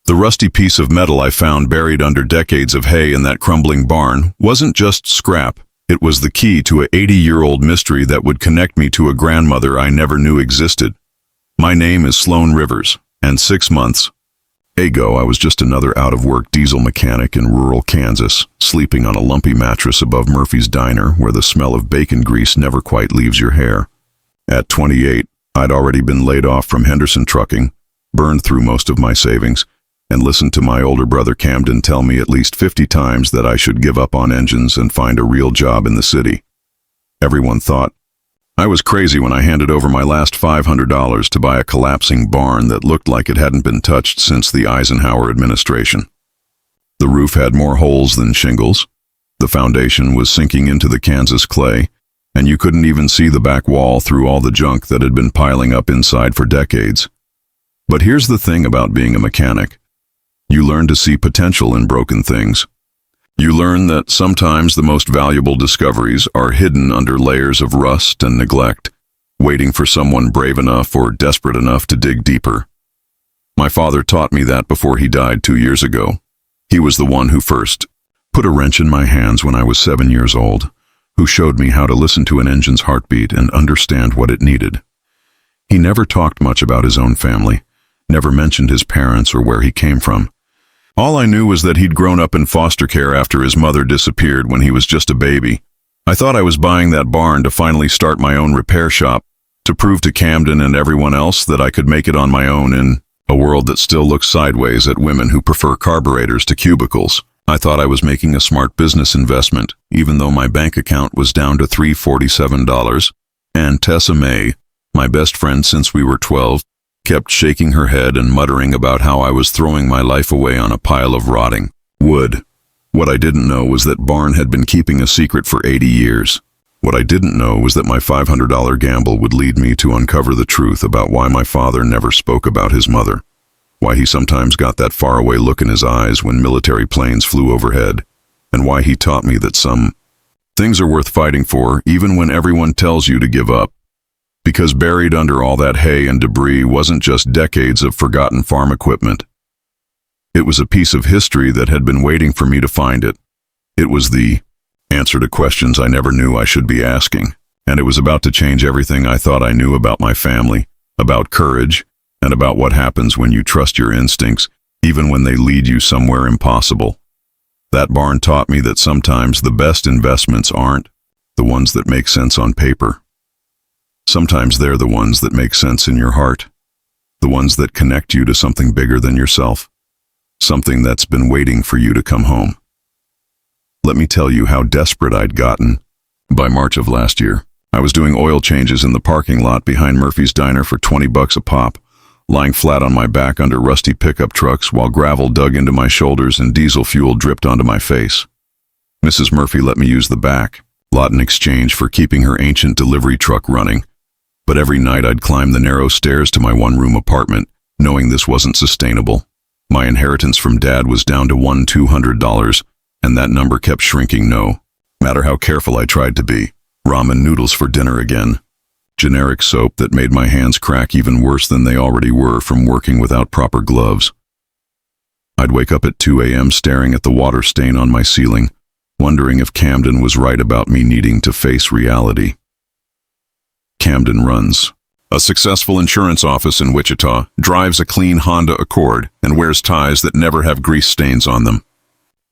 The rusty piece of metal I found buried under decades of hay in that crumbling barn wasn't just scrap. It was the key to an 80-year-old mystery that would connect me to a grandmother I never knew existed. My name is Sloan Rivers, and 6 months ago I was just another out-of-work diesel mechanic in rural Kansas, sleeping on a lumpy mattress above Murphy's Diner where the smell of bacon grease never quite leaves your hair. At 28, I'd already been laid off from Henderson Trucking, burned through most of my savings, and listened to my older brother Camden tell me at least 50 times that I should give up on engines and find a real job in the city. Everyone thought I was crazy when I handed over my last $500 to buy a collapsing barn that looked like it hadn't been touched since the Eisenhower administration. The roof had more holes than shingles, the foundation was sinking into the Kansas clay, and you couldn't even see the back wall through all the junk that had been piling up inside for decades. But here's the thing about being a mechanic. You learn to see potential in broken things. You learn that sometimes the most valuable discoveries are hidden under layers of rust and neglect, waiting for someone brave enough or desperate enough to dig deeper. My father taught me that before he died 2 years ago. He was the one who first put a wrench in my hands when I was 7 years old, who showed me how to listen to an engine's heartbeat and understand what it needed. He never talked much about his own family, never mentioned his parents or where he came from. All I knew was that he'd grown up in foster care after his mother disappeared when he was just a baby. I thought I was buying that barn to finally start my own repair shop, to prove to Camden and everyone else that I could make it on my own in a world that still looks sideways at women who prefer carburetors to cubicles. I thought I was making a smart business investment, even though my bank account was down to $347, and Tessa May, my best friend since we were 12, kept shaking her head and muttering about how I was throwing my life away on a pile of rotting wood. What I didn't know was that barn had been keeping a secret for 80 years. What I didn't know was that my $500 gamble would lead me to uncover the truth about why my father never spoke about his mother, why he sometimes got that faraway look in his eyes when military planes flew overhead, and why he taught me that some things are worth fighting for even when everyone tells you to give up. Because buried under all that hay and debris wasn't just decades of forgotten farm equipment. It was a piece of history that had been waiting for me to find it. It was the answer to questions I never knew I should be asking, and it was about to change everything I thought I knew about my family, about courage, and about what happens when you trust your instincts, even when they lead you somewhere impossible. That barn taught me that sometimes the best investments aren't the ones that make sense on paper. Sometimes they're the ones that make sense in your heart, the ones that connect you to something bigger than yourself, something that's been waiting for you to come home. Let me tell you how desperate I'd gotten. By March of last year, I was doing oil changes in the parking lot behind Murphy's Diner for $20 a pop, lying flat on my back under rusty pickup trucks while gravel dug into my shoulders and diesel fuel dripped onto my face. Mrs. Murphy let me use the back lot in exchange for keeping her ancient delivery truck running. But every night I'd climb the narrow stairs to my one-room apartment, knowing this wasn't sustainable. My inheritance from Dad was down to $200, and that number kept shrinking no matter how careful I tried to be. Ramen noodles for dinner again. Generic soap that made my hands crack even worse than they already were from working without proper gloves. I'd wake up at 2 a.m. staring at the water stain on my ceiling, wondering if Camden was right about me needing to face reality. Camden runs a successful insurance office in Wichita, drives a clean Honda Accord, and wears ties that never have grease stains on them.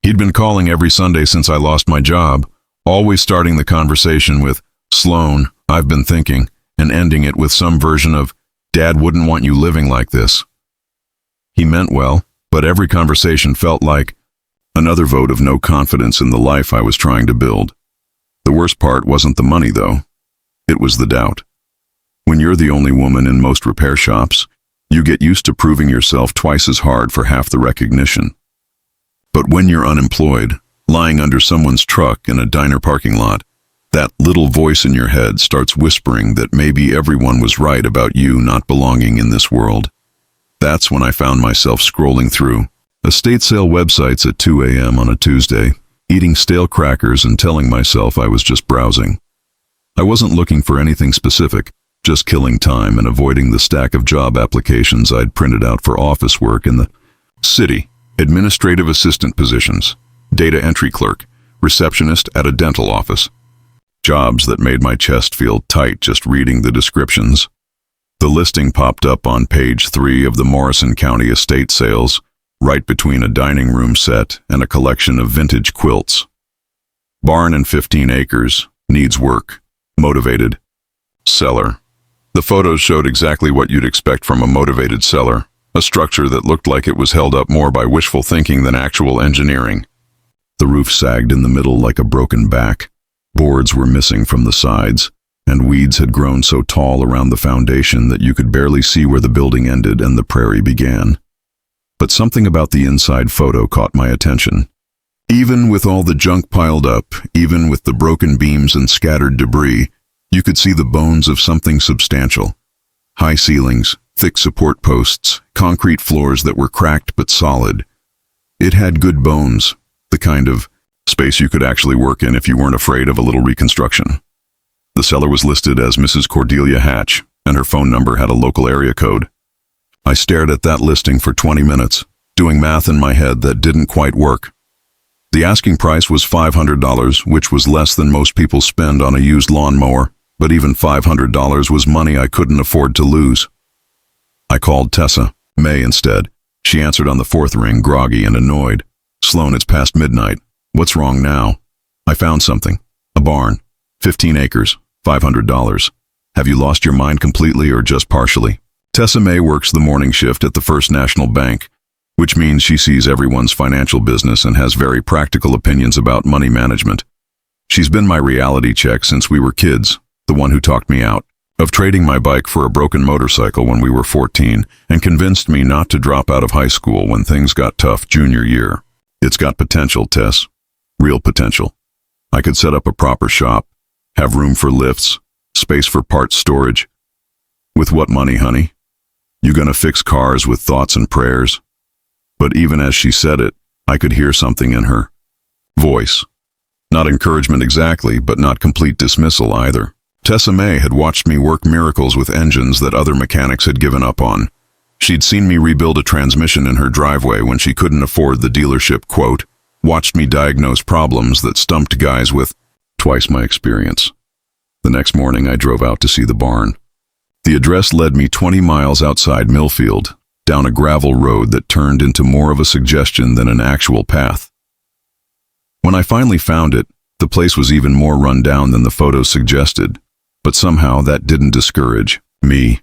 He'd been calling every Sunday since I lost my job, always starting the conversation with, "Sloan, I've been thinking," and ending it with some version of, "Dad wouldn't want you living like this." He meant well, but every conversation felt like another vote of no confidence in the life I was trying to build. The worst part wasn't the money, though. It was the doubt. When you're the only woman in most repair shops, you get used to proving yourself twice as hard for half the recognition. But when you're unemployed, lying under someone's truck in a diner parking lot, that little voice in your head starts whispering that maybe everyone was right about you not belonging in this world. That's when I found myself scrolling through estate sale websites at 2 a.m. on a Tuesday, eating stale crackers and telling myself I was just browsing. I wasn't looking for anything specific, just killing time and avoiding the stack of job applications I'd printed out for office work in the City, administrative assistant positions, data entry clerk, receptionist at a dental office. Jobs that made my chest feel tight just reading the descriptions. The listing popped up on page 3 of the Morrison County estate sales, right between a dining room set and a collection of vintage quilts. Barn and 15 acres, needs work, motivated. Seller. The photos showed exactly what you'd expect from a motivated seller, a structure that looked like it was held up more by wishful thinking than actual engineering. The roof sagged in the middle like a broken back. Boards were missing from the sides, and weeds had grown so tall around the foundation that you could barely see where the building ended and the prairie began. But something about the inside photo caught my attention. Even with all the junk piled up, even with the broken beams and scattered debris, you could see the bones of something substantial. High ceilings, thick support posts, concrete floors that were cracked but solid. It had good bones, the kind of space you could actually work in if you weren't afraid of a little reconstruction. The seller was listed as Mrs. Cordelia Hatch, and her phone number had a local area code. I stared at that listing for 20 minutes, doing math in my head that didn't quite work. The asking price was $500, which was less than most people spend on a used lawnmower, but even $500 was money I couldn't afford to lose. I called Tessa, May instead. She answered on the 4th ring, groggy and annoyed. "Sloan, it's past midnight. What's wrong now?" "I found something. A barn. 15 acres. $500. Have you lost your mind completely or just partially?" Tessa May works the morning shift at the First National Bank, which means she sees everyone's financial business and has very practical opinions about money management. She's been my reality check since we were kids, the one who talked me out of trading my bike for a broken motorcycle when we were 14 and convinced me not to drop out of high school when things got tough junior year. "It's got potential, Tess. Real potential. I could set up a proper shop, have room for lifts, space for parts storage." "With what money, honey? You gonna fix cars with thoughts and prayers?" But even as she said it, I could hear something in her voice. Not encouragement exactly, but not complete dismissal either. Tessa May had watched me work miracles with engines that other mechanics had given up on. She'd seen me rebuild a transmission in her driveway when she couldn't afford the dealership quote, watched me diagnose problems that stumped guys with twice my experience. The next morning I drove out to see the barn. The address led me 20 miles outside Millfield, down a gravel road that turned into more of a suggestion than an actual path. When I finally found it, the place was even more run down than the photos suggested, but somehow that didn't discourage me.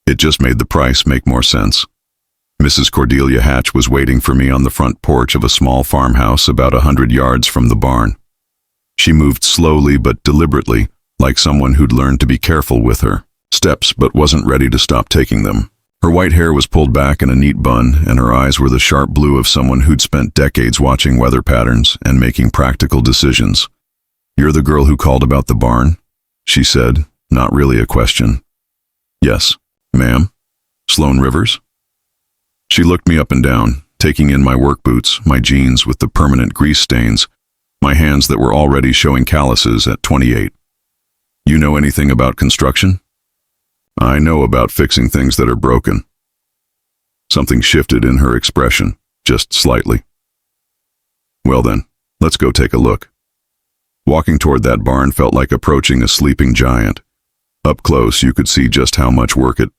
It just made the price make more sense. Mrs. Cordelia Hatch was waiting for me on the front porch of a small farmhouse about 100 yards from the barn. She moved slowly but deliberately, like someone who'd learned to be careful with her steps but wasn't ready to stop taking them. Her white hair was pulled back in a neat bun, and her eyes were the sharp blue of someone who'd spent decades watching weather patterns and making practical decisions. "You're the girl who called about the barn?" she said, not really a question. "Yes, ma'am. Sloan Rivers?" She looked me up and down, taking in my work boots, my jeans with the permanent grease stains, my hands that were already showing calluses at 28. "You know anything about construction?" "I know about fixing things that are broken." Something shifted in her expression, just slightly. "Well then, let's go take a look." Walking toward that barn felt like approaching a sleeping giant. Up close, you could see just how much work it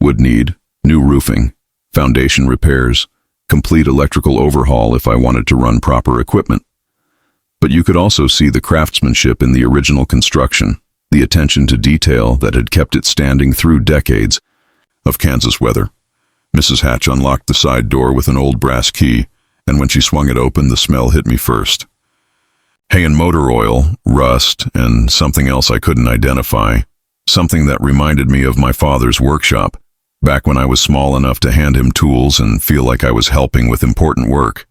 would need: new roofing, foundation repairs, complete electrical overhaul if I wanted to run proper equipment. But you could also see the craftsmanship in the original construction, the attention to detail that had kept it standing through decades of Kansas weather. Mrs. Hatch unlocked the side door with an old brass key, and when she swung it open, the smell hit me first. Hay and motor oil, rust, and something else I couldn't identify, something that reminded me of my father's workshop, back when I was small enough to hand him tools and feel like I was helping with important work.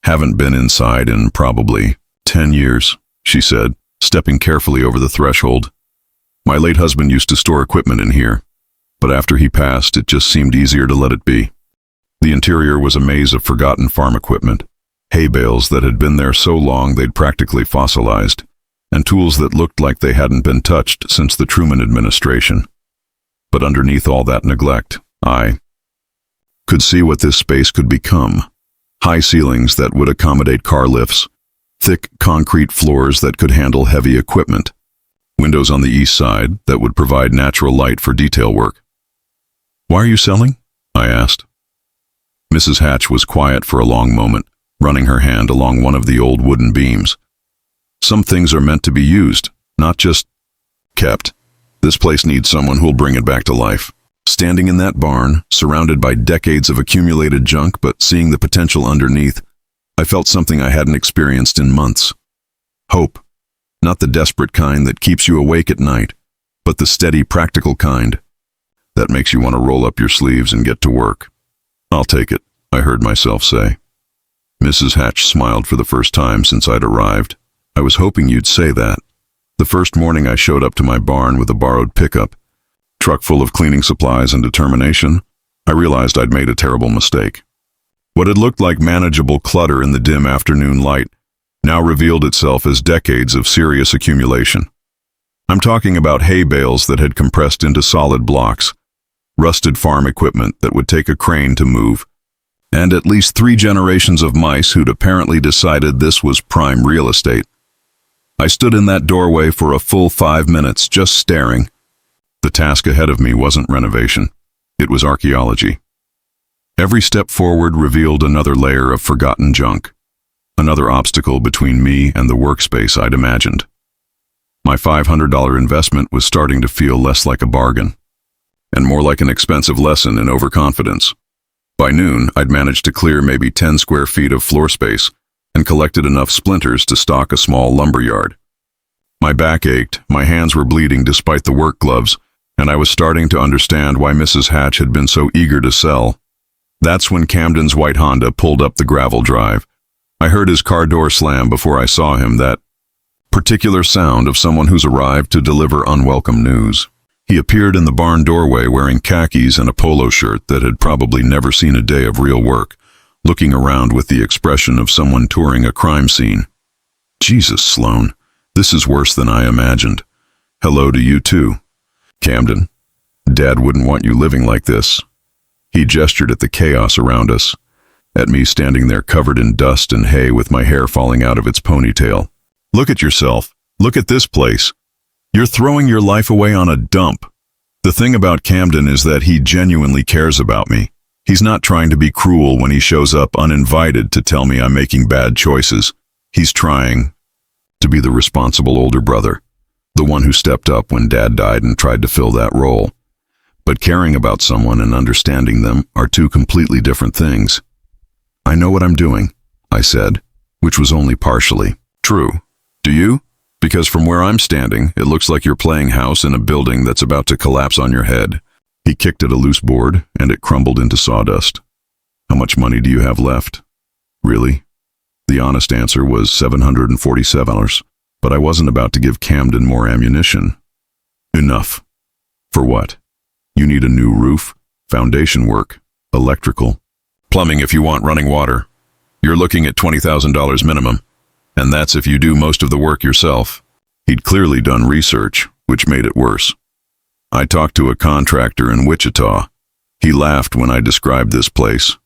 "Haven't been inside in probably 10 years, she said, stepping carefully over the threshold. "My late husband used to store equipment in here, but after he passed, it just seemed easier to let it be." The interior was a maze of forgotten farm equipment, hay bales that had been there so long they'd practically fossilized, and tools that looked like they hadn't been touched since the Truman administration. But underneath all that neglect, I could see what this space could become. High ceilings that would accommodate car lifts, thick concrete floors that could handle heavy equipment, windows on the east side that would provide natural light for detail work. "Why are you selling?" I asked. Mrs. Hatch was quiet for a long moment, running her hand along one of the old wooden beams. "Some things are meant to be used, not just kept. This place needs someone who'll bring it back to life." Standing in that barn, surrounded by decades of accumulated junk but seeing the potential underneath, I felt something I hadn't experienced in months. Hope. Not the desperate kind that keeps you awake at night, but the steady, practical kind that makes you want to roll up your sleeves and get to work. "I'll take it," I heard myself say. Mrs. Hatch smiled for the first time since I'd arrived. "I was hoping you'd say that." The first morning I showed up to my barn with a borrowed pickup, truck full of cleaning supplies and determination, I realized I'd made a terrible mistake. What had looked like manageable clutter in the dim afternoon light now revealed itself as decades of serious accumulation. I'm talking about hay bales that had compressed into solid blocks, rusted farm equipment that would take a crane to move, and at least 3 generations of mice who'd apparently decided this was prime real estate. I stood in that doorway for a full 5 minutes, just staring. The task ahead of me wasn't renovation. It was archaeology. Every step forward revealed another layer of forgotten junk, another obstacle between me and the workspace I'd imagined. My $500 investment was starting to feel less like a bargain, and more like an expensive lesson in overconfidence. By noon, I'd managed to clear maybe 10 square feet of floor space and collected enough splinters to stock a small lumberyard. My back ached, my hands were bleeding despite the work gloves, and I was starting to understand why Mrs. Hatch had been so eager to sell. That's when Camden's white Honda pulled up the gravel drive. I heard his car door slam before I saw him, that particular sound of someone who's arrived to deliver unwelcome news. He appeared in the barn doorway wearing khakis and a polo shirt that had probably never seen a day of real work, looking around with the expression of someone touring a crime scene. "Jesus, Sloan, this is worse than I imagined. Hello to you too, Camden. Dad wouldn't want you living like this." He gestured at the chaos around us, at me standing there covered in dust and hay with my hair falling out of its ponytail. "Look at yourself. Look at this place. You're throwing your life away on a dump." The thing about Camden is that he genuinely cares about me. He's not trying to be cruel when he shows up uninvited to tell me I'm making bad choices. He's trying to be the responsible older brother, the one who stepped up when Dad died and tried to fill that role. But caring about someone and understanding them are 2 completely different things. "I know what I'm doing," I said, which was only partially true. "Do you? Because from where I'm standing, it looks like you're playing house in a building that's about to collapse on your head." He kicked at a loose board, and it crumbled into sawdust. "How much money do you have left?" "Really?" The honest answer was $747, but I wasn't about to give Camden more ammunition. "Enough." "For what?" "You need a new roof, foundation work, electrical, plumbing if you want running water. You're looking at $20,000 minimum, and that's if you do most of the work yourself." He'd clearly done research, which made it worse. "I talked to a contractor in Wichita. He laughed when I described this place.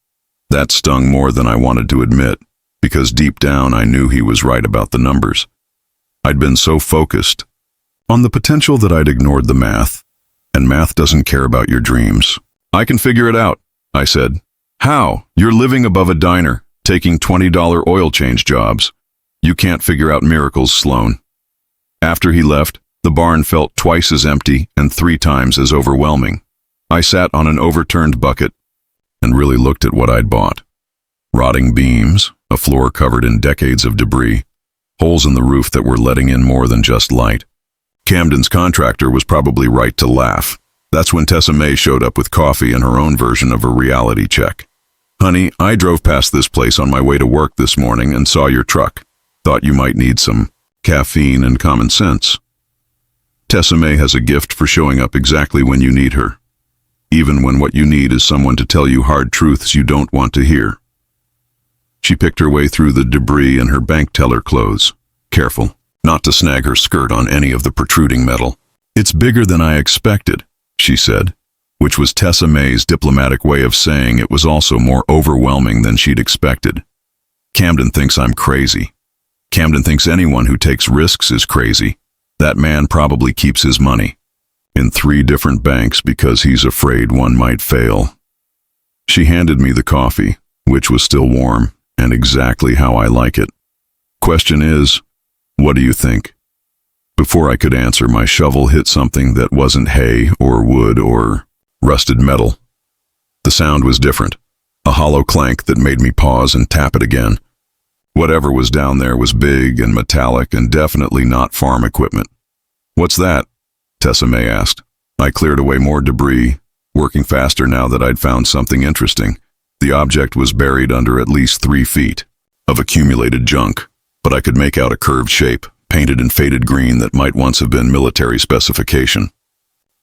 That stung more than I wanted to admit, because deep down I knew he was right about the numbers. I'd been so focused on the potential that I'd ignored the math, and math doesn't care about your dreams. "I can figure it out," I said. "How? You're living above a diner, taking $20 oil change jobs. You can't figure out miracles, Sloan." After he left, the barn felt twice as empty and 3 times as overwhelming. I sat on an overturned bucket and really looked at what I'd bought. Rotting beams, a floor covered in decades of debris, holes in the roof that were letting in more than just light. Camden's contractor was probably right to laugh. That's when Tessa May showed up with coffee and her own version of a reality check. "Honey, I drove past this place on my way to work this morning and saw your truck. Thought you might need some caffeine and common sense." Tessa May has a gift for showing up exactly when you need her, even when what you need is someone to tell you hard truths you don't want to hear. She picked her way through the debris in her bank teller clothes, careful not to snag her skirt on any of the protruding metal. "It's bigger than I expected," she said, which was Tessa May's diplomatic way of saying it was also more overwhelming than she'd expected. Camden thinks I'm crazy. Camden thinks anyone who takes risks is crazy. That man probably keeps his money in 3 different banks because he's afraid one might fail. She handed me the coffee, which was still warm, and exactly how I like it. Question is, what do you think? Before I could answer, my shovel hit something that wasn't hay or wood or rusted metal. The sound was different, a hollow clank that made me pause and tap it again. Whatever was down there was big and metallic and definitely not farm equipment. What's that? Tessa May asked. I cleared away more debris, working faster now that I'd found something interesting. The object was buried under at least 3 feet of accumulated junk, but I could make out a curved shape, painted in faded green that might once have been military specification.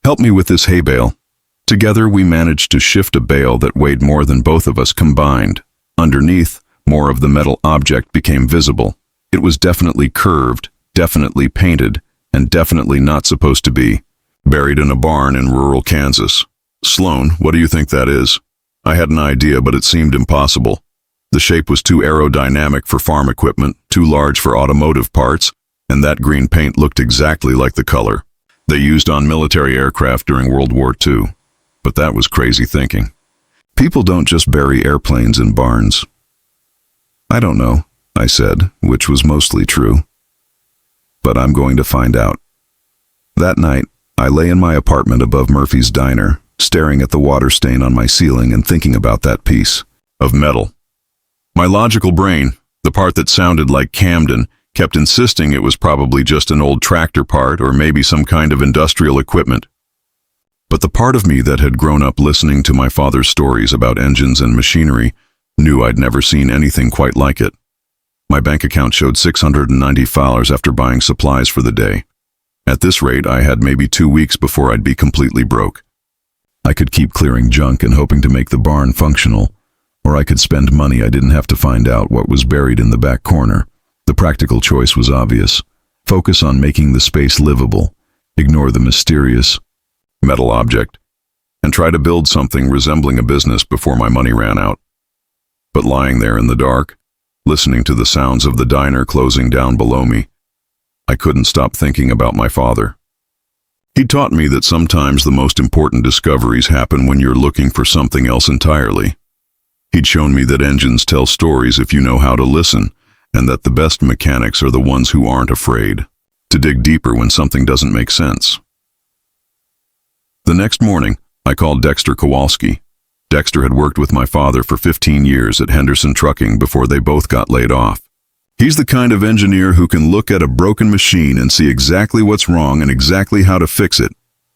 Help me with this hay bale. Together we managed to shift a bale that weighed more than both of us combined. Underneath, more of the metal object became visible. It was definitely curved, definitely painted, and definitely not supposed to be. Buried in a barn in rural Kansas. Sloan, what do you think that is? I had an idea, but it seemed impossible. The shape was too aerodynamic for farm equipment, too large for automotive parts, and that green paint looked exactly like the color they used on military aircraft during World War II. But that was crazy thinking. People don't just bury airplanes in barns. I don't know, I said, which was mostly true. But I'm going to find out. That night, I lay in my apartment above Murphy's Diner, staring at the water stain on my ceiling and thinking about that piece of metal. My logical brain, the part that sounded like Camden, kept insisting it was probably just an old tractor part or maybe some kind of industrial equipment. But the part of me that had grown up listening to my father's stories about engines and machinery knew I'd never seen anything quite like it. My bank account showed $690 after buying supplies for the day. At this rate, I had maybe 2 weeks before I'd be completely broke. I could keep clearing junk and hoping to make the barn functional, or I could spend money I didn't have to find out what was buried in the back corner. The practical choice was obvious. Focus on making the space livable, ignore the mysterious metal object, and try to build something resembling a business before my money ran out. But lying there in the dark, listening to the sounds of the diner closing down below me, I couldn't stop thinking about my father. He taught me that sometimes the most important discoveries happen when you're looking for something else entirely. He'd shown me that engines tell stories if you know how to listen, and that the best mechanics are the ones who aren't afraid to dig deeper when something doesn't make sense. The next morning, I called Dexter Kowalski. Dexter had worked with my father for 15 years at Henderson Trucking before they both got laid off. He's the kind of engineer who can look at a broken machine and see exactly what's wrong and exactly how to fix it.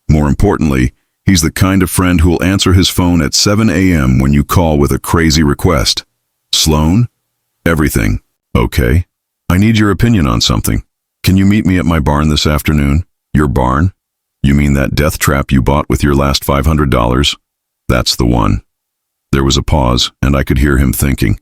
More importantly, he's the kind of friend who'll answer his phone at 7 a.m. when you call with a crazy request. Sloan? Everything. Okay. I need your opinion on something. Can you meet me at my barn this afternoon? Your barn? You mean that death trap you bought with your last $500? That's the one. There was a pause, and I could hear him thinking.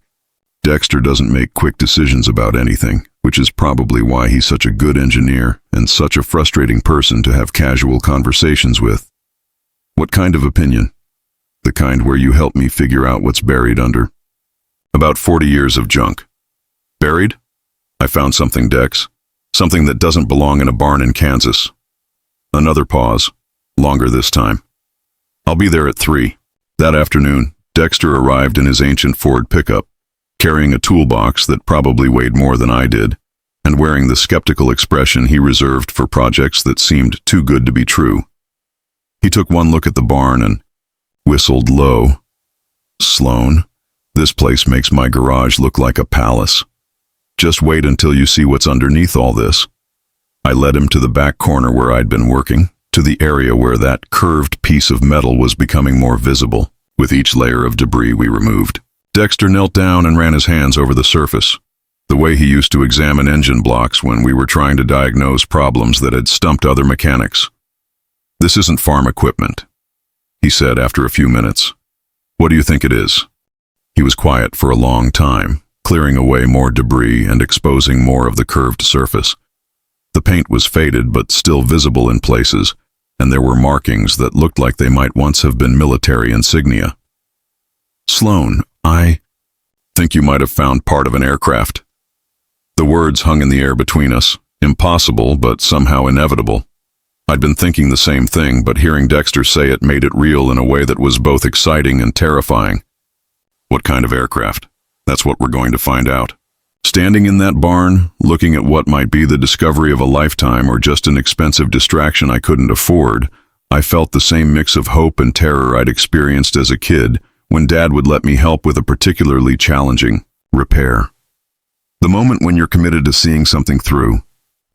Dexter doesn't make quick decisions about anything, which is probably why he's such a good engineer and such a frustrating person to have casual conversations with. What kind of opinion? The kind where you help me figure out what's buried under. About 40 years of junk. Buried? I found something, Dex. Something that doesn't belong in a barn in Kansas. Another pause. Longer this time. I'll be there at 3. That afternoon, Dexter arrived in his ancient Ford pickup, carrying a toolbox that probably weighed more than I did, and wearing the skeptical expression he reserved for projects that seemed too good to be true. He took one look at the barn and whistled low. Sloan, this place makes my garage look like a palace. Just wait until you see what's underneath all this. I led him to the back corner where I'd been working, to the area where that curved piece of metal was becoming more visible, with each layer of debris we removed. Dexter knelt down and ran his hands over the surface, the way he used to examine engine blocks when we were trying to diagnose problems that had stumped other mechanics. This isn't farm equipment, he said after a few minutes. What do you think it is? He was quiet for a long time, clearing away more debris and exposing more of the curved surface. The paint was faded but still visible in places, and there were markings that looked like they might once have been military insignia. "Sloan, I think you might have found part of an aircraft." The words hung in the air between us, impossible but somehow inevitable. I'd been thinking the same thing, but hearing Dexter say it made it real in a way that was both exciting and terrifying. What kind of aircraft? That's what we're going to find out. Standing in that barn, looking at what might be the discovery of a lifetime or just an expensive distraction I couldn't afford, I felt the same mix of hope and terror I'd experienced as a kid when Dad would let me help with a particularly challenging repair. The moment when you're committed to seeing something through,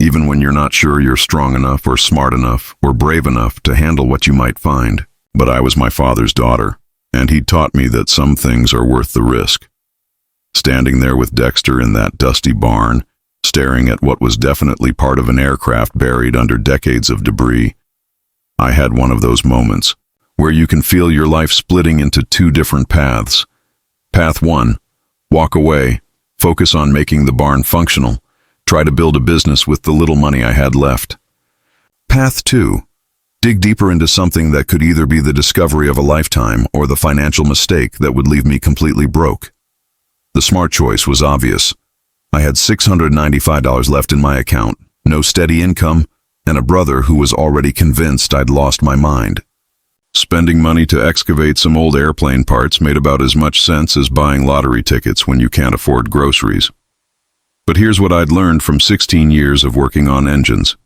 even when you're not sure you're strong enough or smart enough or brave enough to handle what you might find. But I was my father's daughter, and he'd taught me that some things are worth the risk. Standing there with Dexter in that dusty barn, staring at what was definitely part of an aircraft buried under decades of debris, I had one of those moments where you can feel your life splitting into two different paths. Path 1, walk away, focus on making the barn functional, try to build a business with the little money I had left. Path 2, dig deeper into something that could either be the discovery of a lifetime or the financial mistake that would leave me completely broke. The smart choice was obvious. I had $695 left in my account, no steady income, and a brother who was already convinced I'd lost my mind. Spending money to excavate some old airplane parts made about as much sense as buying lottery tickets when you can't afford groceries. But here's what I'd learned from 16 years of working on engines.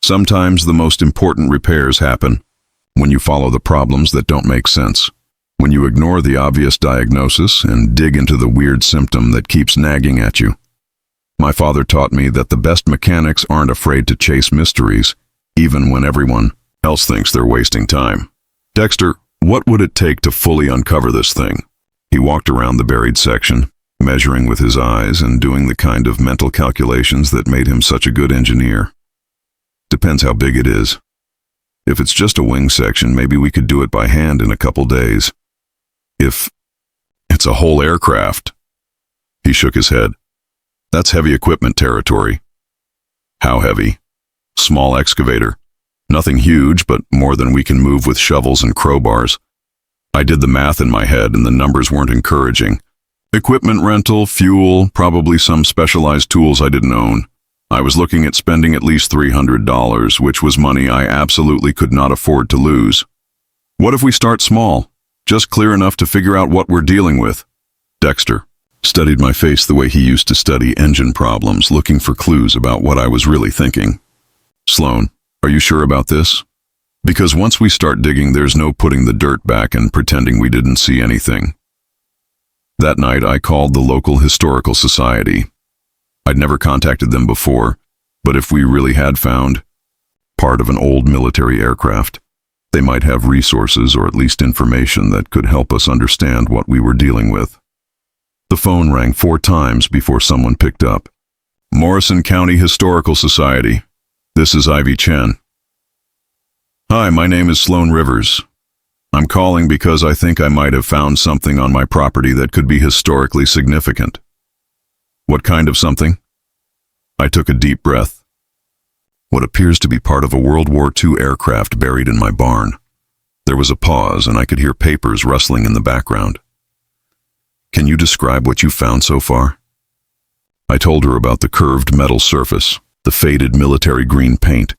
Sometimes the most important repairs happen when you follow the problems that don't make sense, when you ignore the obvious diagnosis and dig into the weird symptom that keeps nagging at you. My father taught me that the best mechanics aren't afraid to chase mysteries, even when everyone else thinks they're wasting time. "Dexter, what would it take to fully uncover this thing?" He walked around the buried section, measuring with his eyes and doing the kind of mental calculations that made him such a good engineer. "Depends how big it is. If it's just a wing section, maybe we could do it by hand in a couple days. If it's a whole aircraft..." He shook his head. "That's heavy equipment territory." "How heavy?" "Small excavator. Nothing huge, but more than we can move with shovels and crowbars." I did the math in my head, and the numbers weren't encouraging. Equipment rental, fuel, probably some specialized tools I didn't own. I was looking at spending at least $300, which was money I absolutely could not afford to lose. "What if we start small? Just clear enough to figure out what we're dealing with?" Dexter studied my face the way he used to study engine problems, looking for clues about what I was really thinking. "Sloan, are you sure about this? Because once we start digging, there's no putting the dirt back and pretending we didn't see anything." That night, I called the local historical society. I'd never contacted them before, but if we really had found part of an old military aircraft, they might have resources or at least information that could help us understand what we were dealing with. The phone rang 4 times before someone picked up. "Morrison County Historical Society. This is Ivy Chen." "Hi, my name is Sloan Rivers. I'm calling because I think I might have found something on my property that could be historically significant." "What kind of something?" I took a deep breath. "What appears to be part of a World War II aircraft buried in my barn." There was a pause, and I could hear papers rustling in the background. "Can you describe what you found so far?" I told her about the curved metal surface, the faded military green paint,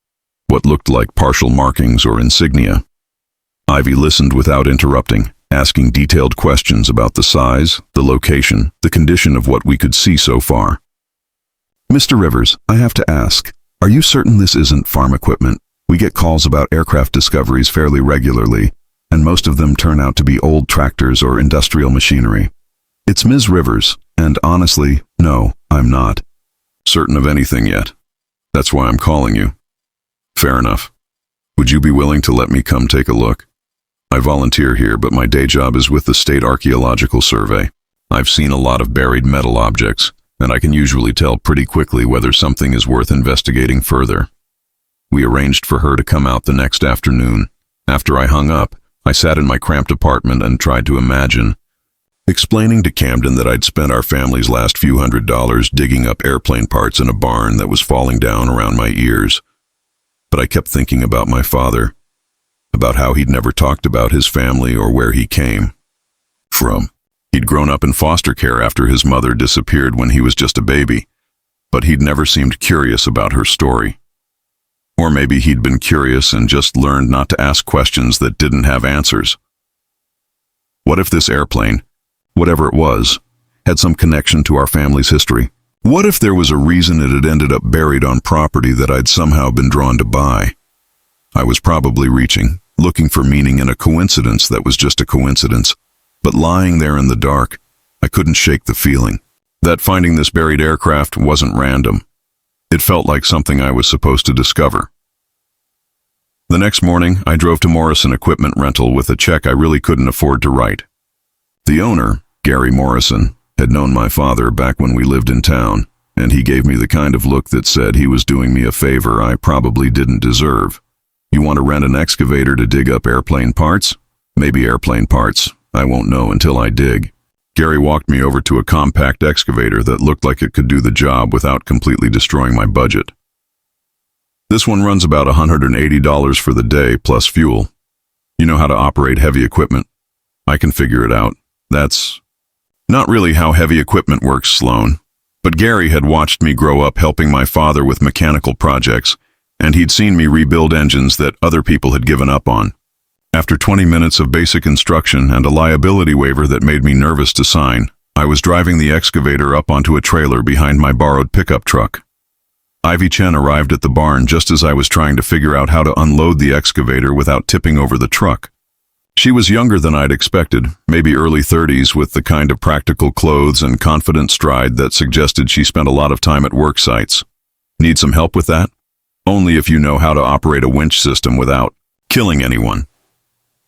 what looked like partial markings or insignia. Ivy listened without interrupting, asking detailed questions about the size, the location, the condition of what we could see so far. "Mr. Rivers, I have to ask, are you certain this isn't farm equipment? We get calls about aircraft discoveries fairly regularly, and most of them turn out to be old tractors or industrial machinery." "It's Ms. Rivers, and honestly, no, I'm not certain of anything yet. That's why I'm calling you." "Fair enough. Would you be willing to let me come take a look? I volunteer here, but my day job is with the State Archaeological Survey. I've seen a lot of buried metal objects, and I can usually tell pretty quickly whether something is worth investigating further." We arranged for her to come out the next afternoon. After I hung up, I sat in my cramped apartment and tried to imagine. Explaining to Camden that I'd spent our family's last few $100s digging up airplane parts in a barn that was falling down around my ears. But I kept thinking about my father. about how he'd never talked about his family or where he came from. He'd grown up in foster care after his mother disappeared when he was just a baby, but he'd never seemed curious about her story. Or maybe he'd been curious and just learned not to ask questions that didn't have answers. What if this airplane, whatever it was, had some connection to our family's history? What if there was a reason it had ended up buried on property that I'd somehow been drawn to buy? I was probably reaching, looking for meaning in a coincidence that was just a coincidence. But lying there in the dark, I couldn't shake the feeling that finding this buried aircraft wasn't random. It felt like something I was supposed to discover. The next morning, I drove to Morrison Equipment Rental with a check I really couldn't afford to write. The owner, Gary Morrison, had known my father back when we lived in town, and he gave me the kind of look that said he was doing me a favor I probably didn't deserve. You want to rent an excavator to dig up airplane parts? Maybe airplane parts. I won't know until I dig. Gary walked me over to a compact excavator that looked like it could do the job without completely destroying my budget. This one runs about $180 for the day plus fuel. You know how to operate heavy equipment? I can figure it out. That's not really how heavy equipment works, Sloan. But Gary had watched me grow up helping my father with mechanical projects, and he'd seen me rebuild engines that other people had given up on. After 20 minutes of basic instruction and a liability waiver that made me nervous to sign, I was driving the excavator up onto a trailer behind my borrowed pickup truck. Ivy Chen arrived at the barn just as I was trying to figure out how to unload the excavator without tipping over the truck. She was younger than I'd expected, maybe early 30s, with the kind of practical clothes and confident stride that suggested she spent a lot of time at work sites. Need some help with that? Only if you know how to operate a winch system without killing anyone.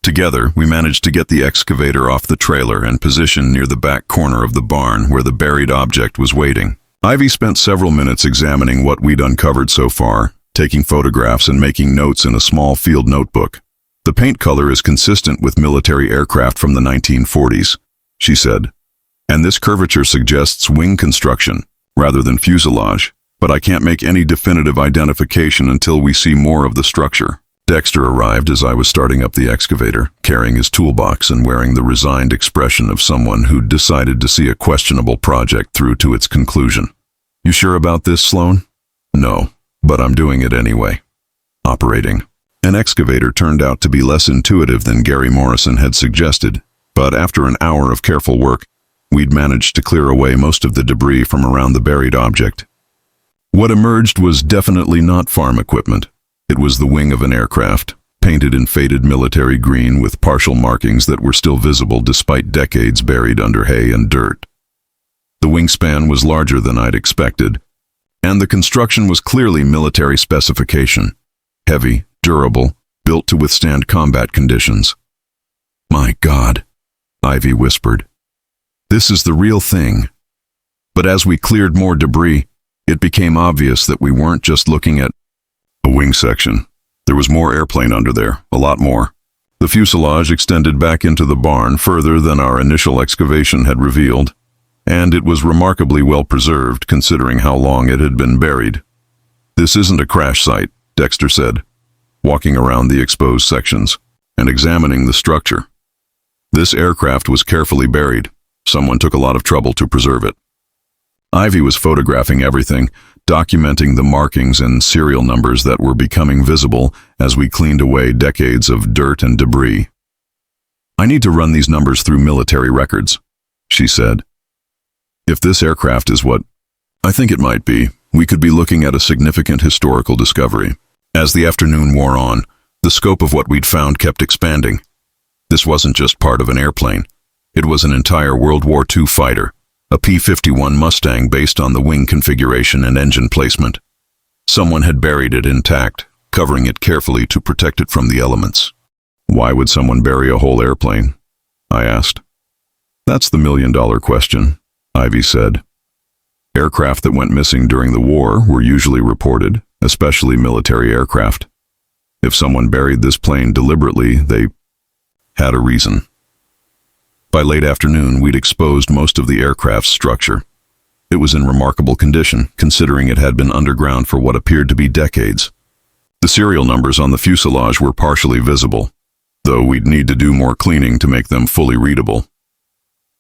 Together, we managed to get the excavator off the trailer and positioned near the back corner of the barn where the buried object was waiting. Ivy spent several minutes examining what we'd uncovered so far, taking photographs and making notes in a small field notebook. The paint color is consistent with military aircraft from the 1940s, she said, and this curvature suggests wing construction rather than fuselage, but I can't make any definitive identification until we see more of the structure. Dexter arrived as I was starting up the excavator, carrying his toolbox and wearing the resigned expression of someone who'd decided to see a questionable project through to its conclusion. You sure about this, Sloan? No, but I'm doing it anyway. Operating. An excavator turned out to be less intuitive than Gary Morrison had suggested, but after an hour of careful work, we'd managed to clear away most of the debris from around the buried object. What emerged was definitely not farm equipment. It was the wing of an aircraft, painted in faded military green with partial markings that were still visible despite decades buried under hay and dirt. The wingspan was larger than I'd expected, and the construction was clearly military specification. Heavy, durable, built to withstand combat conditions. My God, Ivy whispered. This is the real thing. But as we cleared more debris, it became obvious that we weren't just looking at a wing section. There was more airplane under there, a lot more. The fuselage extended back into the barn further than our initial excavation had revealed, and it was remarkably well preserved considering how long it had been buried. This isn't a crash site, Dexter said, walking around the exposed sections and examining the structure. This aircraft was carefully buried. Someone took a lot of trouble to preserve it. Ivy was photographing everything, documenting the markings and serial numbers that were becoming visible as we cleaned away decades of dirt and debris. I need to run these numbers through military records, she said. If this aircraft is what I think it might be, we could be looking at a significant historical discovery. As the afternoon wore on, the scope of what we'd found kept expanding. This wasn't just part of an airplane. It was an entire World War II fighter, a P-51 Mustang based on the wing configuration and engine placement. Someone had buried it intact, covering it carefully to protect it from the elements. Why would someone bury a whole airplane? I asked. That's the million-dollar question, Ivy said. Aircraft that went missing during the war were usually reported, especially military aircraft. If someone buried this plane deliberately, they had a reason. By late afternoon, we'd exposed most of the aircraft's structure. It was in remarkable condition, considering it had been underground for what appeared to be decades. The serial numbers on the fuselage were partially visible, though we'd need to do more cleaning to make them fully readable.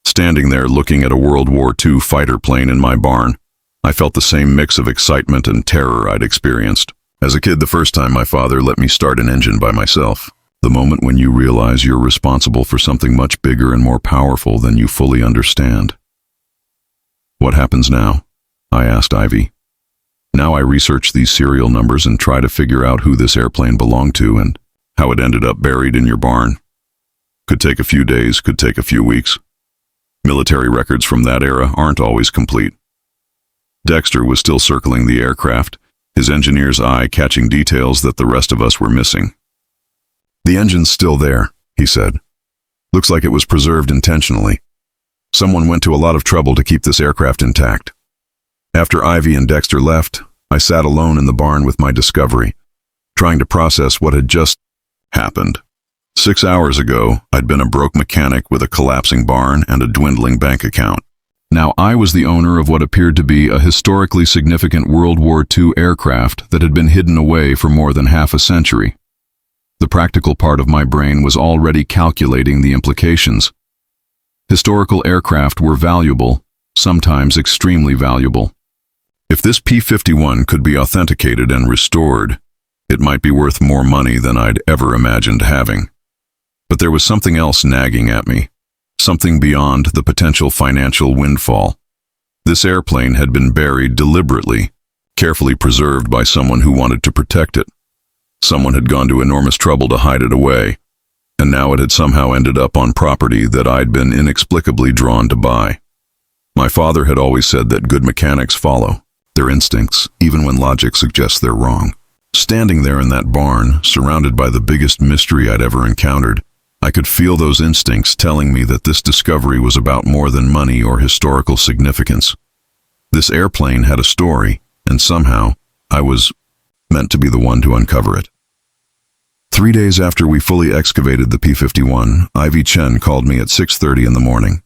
Standing there looking at a World War II fighter plane in my barn, I felt the same mix of excitement and terror I'd experienced as a kid the first time my father let me start an engine by myself. The moment when you realize you're responsible for something much bigger and more powerful than you fully understand. What happens now? I asked Ivy. Now I research these serial numbers and try to figure out who this airplane belonged to and how it ended up buried in your barn. Could take a few days, could take a few weeks. Military records from that era aren't always complete. Dexter was still circling the aircraft, his engineer's eye catching details that the rest of us were missing. "The engine's still there," he said. "Looks like it was preserved intentionally. Someone went to a lot of trouble to keep this aircraft intact." After Ivy and Dexter left, I sat alone in the barn with my discovery, trying to process what had just happened. 6 hours ago, I'd been a broke mechanic with a collapsing barn and a dwindling bank account. Now I was the owner of what appeared to be a historically significant World War II aircraft that had been hidden away for more than half a century. The practical part of my brain was already calculating the implications. Historical aircraft were valuable, sometimes extremely valuable. If this P-51 could be authenticated and restored, it might be worth more money than I'd ever imagined having. But there was something else nagging at me, something beyond the potential financial windfall. This airplane had been buried deliberately, carefully preserved by someone who wanted to protect it. Someone had gone to enormous trouble to hide it away, and now it had somehow ended up on property that I'd been inexplicably drawn to buy. My father had always said that good mechanics follow their instincts, even when logic suggests they're wrong. Standing there in that barn, surrounded by the biggest mystery I'd ever encountered, I could feel those instincts telling me that this discovery was about more than money or historical significance. This airplane had a story, and somehow I was meant to be the one to uncover it. 3 days after we fully excavated the P-51, Ivy Chen called me at 6:30 in the morning.